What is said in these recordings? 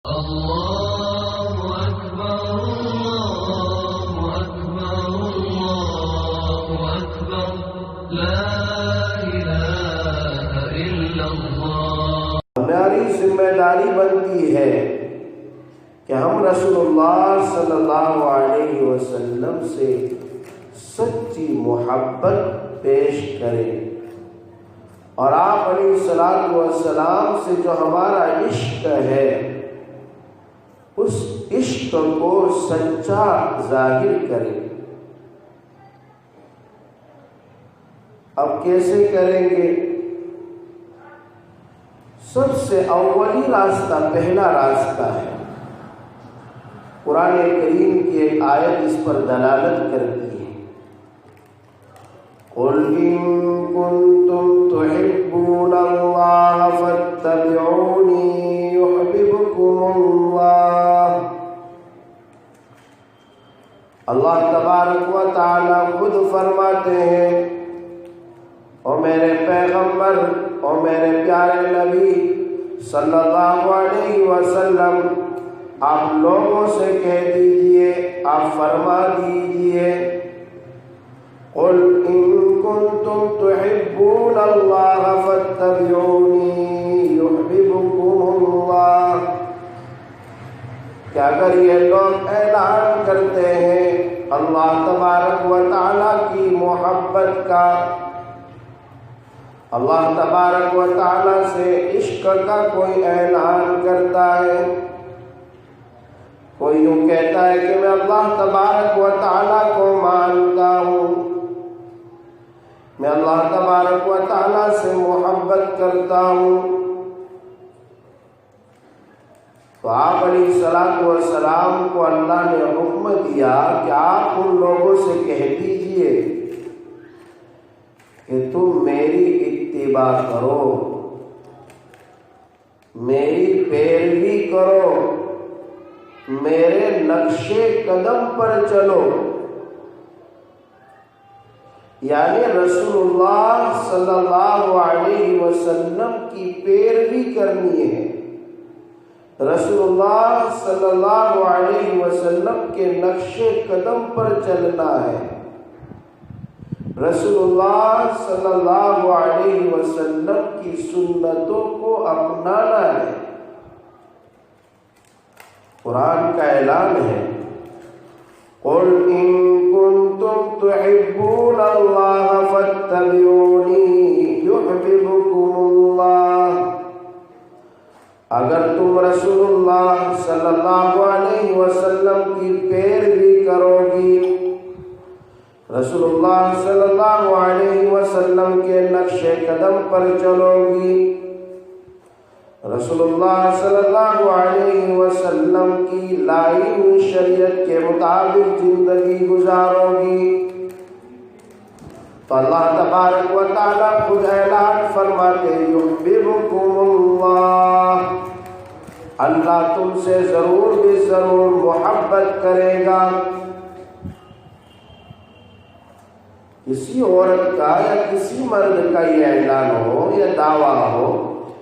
ہماری ذمہ داری بنتی ہے کہ ہم رسول اللہ صلی اللہ علیہ وسلم سے سچی محبت پیش کریں، اور آپ علیہ الصلوۃ والسلام سے جو ہمارا عشق ہے اس عشق کو سچا ظاہر کریں۔ اب کیسے کریں گے؟ سب سے اولی راستہ، پہلا راستہ ہے، قرآن کریم کی ایک آیت اس پر دلالت کرتی ہے۔ قُلْ إِن كُنتُمْ تُحِبُّونَ اللَّهَ فَاتَّبِعُونِي يُحْبِبْكُمُ اللَّهُ۔ اللہ تبارک و تعالی خود فرماتے ہیں، او میرے پیغمبر، او میرے پیارے نبی صلی اللہ علیہ وسلم، آپ لوگوں سے کہہ دیجئے، آپ فرما دیجئے، قُلْ إِن كُنتُمْ تُحِبُّونَ اللَّهَ فَاتَّبِعُونِي يُحْبِبْكُمُ اللَّهُ۔ کہ اگر یہ لوگ اعلان کرتے ہیں اللہ تبارک و تعالیٰ کی محبت کا، اللہ تبارک و تعالیٰ سے عشق کا کوئی اعلان کرتا ہے، کوئی یوں کہتا ہے کہ میں اللہ تبارک و تعالیٰ کو مانتا ہوں، میں اللہ تبارک و تعالیٰ سے محبت کرتا ہوں، تو آپ علیہ الصلوۃ والسلام کو اللہ نے حکم دیا کہ آپ ان لوگوں سے کہہ دیجئے کہ تم میری اتباع کرو، میری پیروی کرو، میرے نقش قدم پر چلو، یعنی رسول اللہ صلی اللہ علیہ وسلم کی پیروی کرنی ہے، رسول اللہ صلی اللہ علیہ وسلم کے نقش قدم پر چلنا ہے، رسول اللہ صلی اللہ علیہ وسلم کی سنتوں کو اپنانا ہے۔ قرآن کا اعلان ہے، قُلْ إِن كُنتُمْ تُحِبُّونَ اللَّهَ فَاتَّبِعُونِي يُحْبِبْكُمُ اللَّهُ۔ اگر تم رسول اللہ صلی اللہ علیہ وسلم کی پیروی کرو گی، رسول اللہ صلی اللہ علیہ وسلم کے نقش قدم پر چلو گی، رسول اللہ صلی اللہ علیہ وسلم کی لائی ہوئی شریعت کے مطابق زندگی گزارو گی، تو اللہ تبارک و تعالیٰ خود اعلان فرماتے یحببکم اللہ، اللہ تم سے ضرور بھی ضرور محبت کرے گا۔ کسی عورت کا یا کسی مرد کا یہ اعلان ہو یا دعویٰ ہو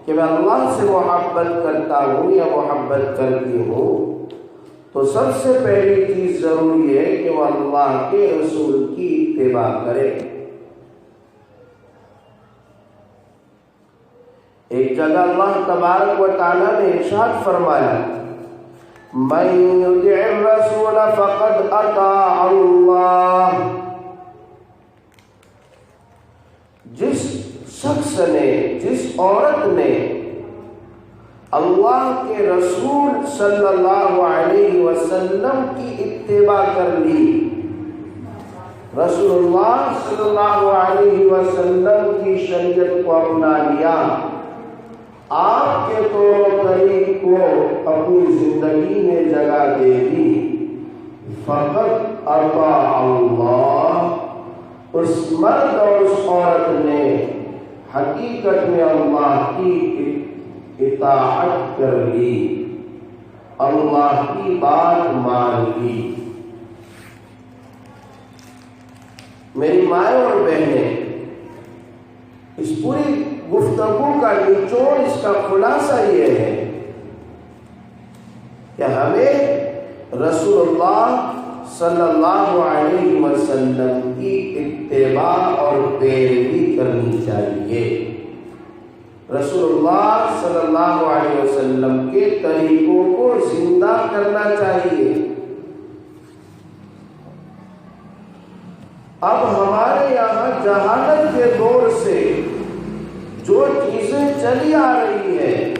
کہ میں اللہ سے محبت کرتا ہوں یا محبت کرتی ہوں، تو سب سے پہلی چیز ضروری ہے کہ وہ اللہ کے رسول کی اتباع کرے۔ ایک جگہ اللہ تبارک و تعالیٰ نے ارشاد فرمایا، مَن یُطِعِ الرَّسُولَ فَقَدْ أَطَاعَ اللَّهَ۔ جس شخص نے، جس عورت نے اللہ کے رسول صلی اللہ علیہ وسلم کی اتباع کر لی، رسول اللہ صلی اللہ علیہ وسلم کی شریعت کو اپنا لیا، آپ کے طور و طریق کو اپنی زندگی میں جگہ دے دی، فقط اطاع اللہ، اس مرد اور اس عورت نے حقیقت میں اللہ کی اطاعت کر لی، اللہ کی بات مان لی۔ میری مائیں اور بہنیں، اس پوری گفتگو کا نچوڑ، اس کا خلاصہ یہ ہے کہ ہمیں رسول اللہ صلی اللہ علیہ وسلم کی اتباع اور پیروی کرنی چاہیے، رسول اللہ صلی اللہ علیہ وسلم کے طریقوں کو زندہ کرنا چاہیے۔ اب ہمارے یہاں جہالت کے دور سے جو چیزیں چلی آ رہی ہیں،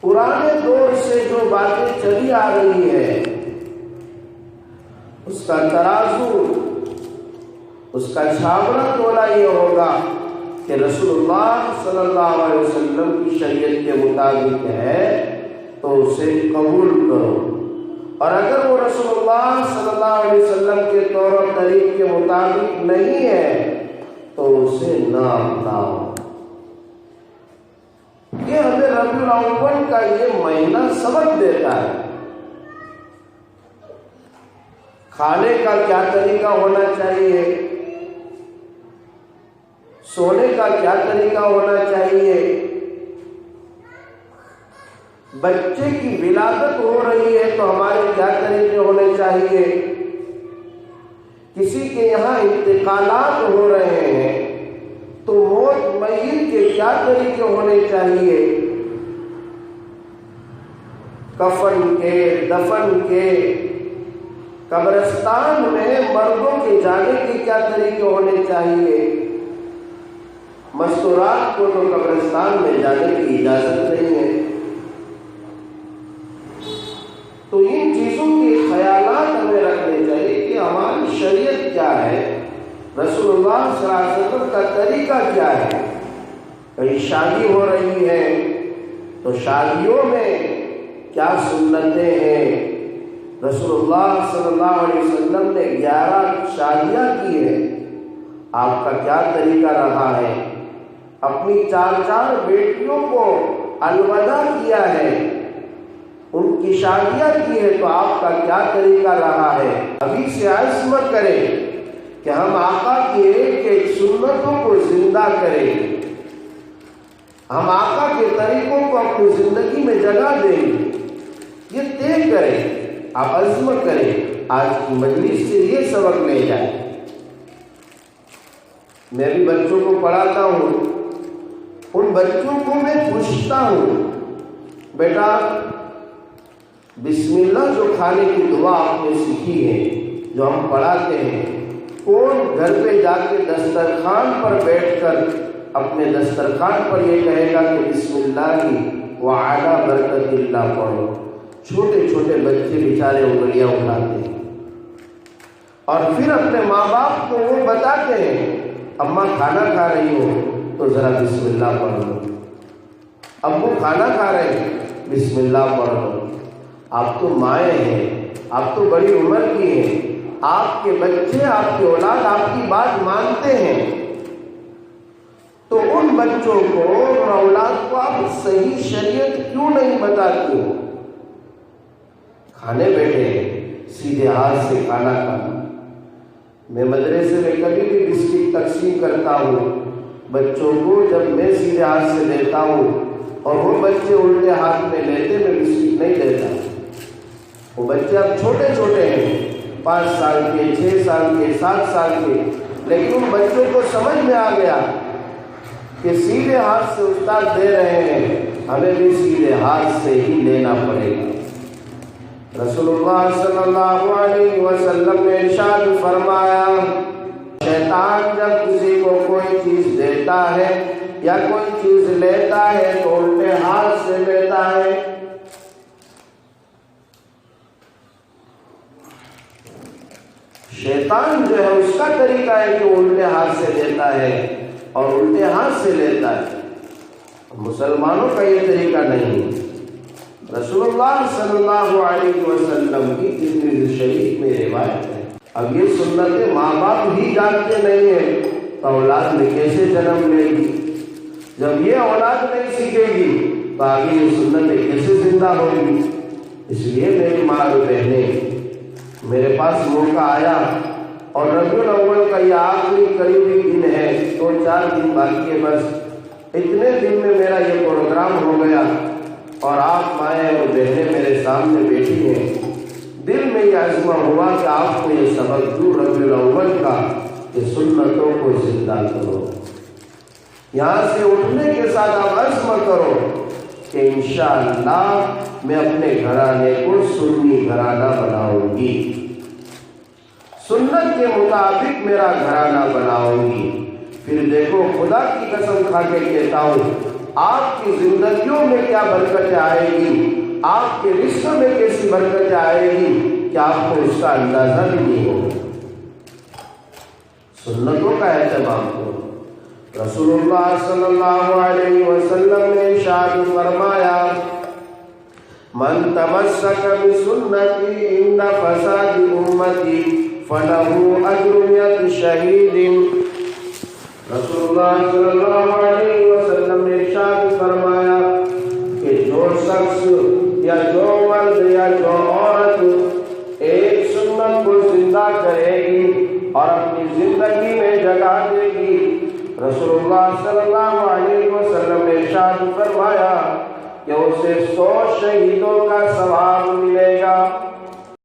پرانے دور سے جو باتیں چلی آ رہی ہیں، اس کا ترازو، اس کا چھاپڑا تولا یہ ہوگا کہ رسول اللہ صلی اللہ علیہ وسلم کی شریعت کے مطابق ہے تو اسے قبول کرو، اور اگر وہ رسول اللہ صلی اللہ علیہ وسلم کے طور و طریق کے مطابق نہیں ہے تو اسے نہ اپناؤ۔ یہ ہمیں ربیع الاول کا یہ مہینہ سبق دیتا ہے۔ کھانے کا کیا طریقہ ہونا چاہیے، سونے کا کیا طریقہ ہونا چاہیے، بچے کی ولادت ہو رہی ہے تو ہمارے کیا طریقے ہونے چاہیے، کسی کے یہاں انتقالات ہو رہے ہیں تو موت میت کے کیا طریقے ہونے چاہیے، کفن کے، دفن کے، قبرستان میں مردوں کے جانے کے کیا طریقے ہونے چاہیے، مستورات کو تو قبرستان میں جانے کی اجازت نہیں ہے۔ تو ان چیزوں کے خیالات ہمیں رکھنے چاہیے کہ ہماری شریعت کیا ہے، رسول اللہ صلی اللہ علیہ وسلم کا طریقہ کیا ہے۔ کہیں شادی ہو رہی ہے تو شادیوں میں کیا سنتیں ہیں، رسول اللہ صلی اللہ علیہ وسلم نے 11 شادیاں کی ہیں، آپ کا کیا طریقہ رہا ہے، اپنی 4 بیٹیوں کو الوداع کیا ہے، ان کی شادیاں کی ہے تو آپ کا کیا طریقہ رہا ہے۔ ابھی سے عزم مت کریں کہ ہم آقا کی ایک ایک سنتوں کو زندہ کریں، ہم آقا کے طریقوں کو اپنی زندگی میں جگہ دیں، یہ طے کریں، آپ عزم کریں، آج کی مجلس سے یہ سبق لے جائیں۔ میں بھی بچوں کو پڑھاتا ہوں، ان بچوں کو میں پوچھتا ہوں، بیٹا بسم اللہ جو کھانے کی دعا آپ نے سیکھی ہے، جو ہم پڑھاتے ہیں، کون گھر پہ جا کے دسترخوان پر بیٹھ کر اپنے دسترخوان پر یہ کہے گا کہ بسم اللہ وعلی برکت اللہ پڑھو؟ چھوٹے چھوٹے بچے بیچارے انگلیاں اٹھاتے ہیں اور پھر اپنے ماں باپ کو وہ بتاتے ہیں، اماں کھانا کھا رہی ہو تو ذرا بسم اللہ پڑھ لو، ابو کھانا کھا رہے ہیں بسم اللہ پڑھ لو۔ آپ تو مائیں ہیں، آپ تو بڑی عمر کی ہیں، آپ کے بچے، آپ کی اولاد آپ کی بات مانتے ہیں، تو ان بچوں کو، ان اولاد کو آپ صحیح شریعت کیوں نہیں بتاتے ہو؟ کھانے بیٹھے ہیں، سیدھے ہاتھ سے کھانا کھانا۔ میں مدرسے میں کبھی بھی بسکٹ تقسیم کرتا ہوں بچوں کو، جب میں سیدھے ہاتھ سے دیتا ہوں اور وہ بچے الٹے ہاتھ میں لیتے، میں بسکٹ نہیں دیتا۔ وہ بچے اب چھوٹے چھوٹے ہیں، 5 سال کے، 6 سال کے، 7 سال کے، لیکن ان بچوں کو سمجھ میں آ گیا کہ سیدھے ہاتھ سے استاد دے رہے ہیں، ہمیں بھی سیدھے ہاتھ سے ہی لینا پڑے گا۔ رسول اللہ صلی اللہ علیہ وسلم نے ارشاد فرمایا، شیطان جب کسی کو کوئی چیز دیتا ہے یا کوئی چیز لیتا ہے تو الٹے ہاتھ سے لیتا ہے۔ شیطان جو ہے اس کا طریقہ ہے کہ وہ الٹے ہاتھ سے دیتا ہے اور الٹے ہاتھ سے لیتا ہے، مسلمانوں کا یہ طریقہ نہیں۔ رسول اللہ صلی اللہ علیہ وسلم کی ترمذی شریف میں روایت ہے۔ اب یہ سنتیں ماں باپ ہی جانتے نہیں ہیں تو اولاد میں کیسے جنم لے گی؟ جب یہ اولاد نہیں سیکھے گی تو آگے یہ سنتیں کیسے زندہ ہوگی؟ اس لیے میری ماں اور بہنیں، میرے پاس موقع آیا اور ربیع الاول کا یہ آخری قریبی دن ہے، 2-4 دن باقی ہے، بس اتنے دن میں میرا یہ پروگرام ہو گیا اور آپ مائیں اور بہنیں میرے سامنے بیٹھی ہیں، دل میں یہ عزم ہوا کہ آپ کو یہ سبق دوں ربیع الاول کا کہ سنتوں کو زندہ کرو۔ یہاں سے اٹھنے کے ساتھ آپ عزم کرو کہ انشاءاللہ میں اپنے گھرانے کو سنی گھرانہ بناؤں گی، سنت کے مطابق میرا گھرانہ بناؤں گی۔ پھر دیکھو خدا کی قسم کھا کے کہتا ہوں، آپ کی زندگیوں میں کیا برکتیں آئے گی، آپ کے رشتوں میں کیسی برکتیں آئے گی کہ آپ کو اس کا اندازہ بھی نہیں ہوگا۔ سنتوں کا اہتمام کرو۔ رسول اللہ صلی اللہ علیہ وسلم نے ارشاد فرمایا، من تمسک بسنتی عند فساد امتی فلہ اجر 100 شہید۔ رسول اللہ صلی اللہ علیہ وسلم نے ارشاد فرمایا کہ جو شخص یا جو مرد یا جو عورت ایک سنت کو زندہ کرے گی اور اپنی زندگی میں جگہ دے گی، رسول اللہ صلی اللہ علیہ وسلم نے ارشاد فرمایا کہ اسے 100 شہیدوں کا ثواب ملے گا۔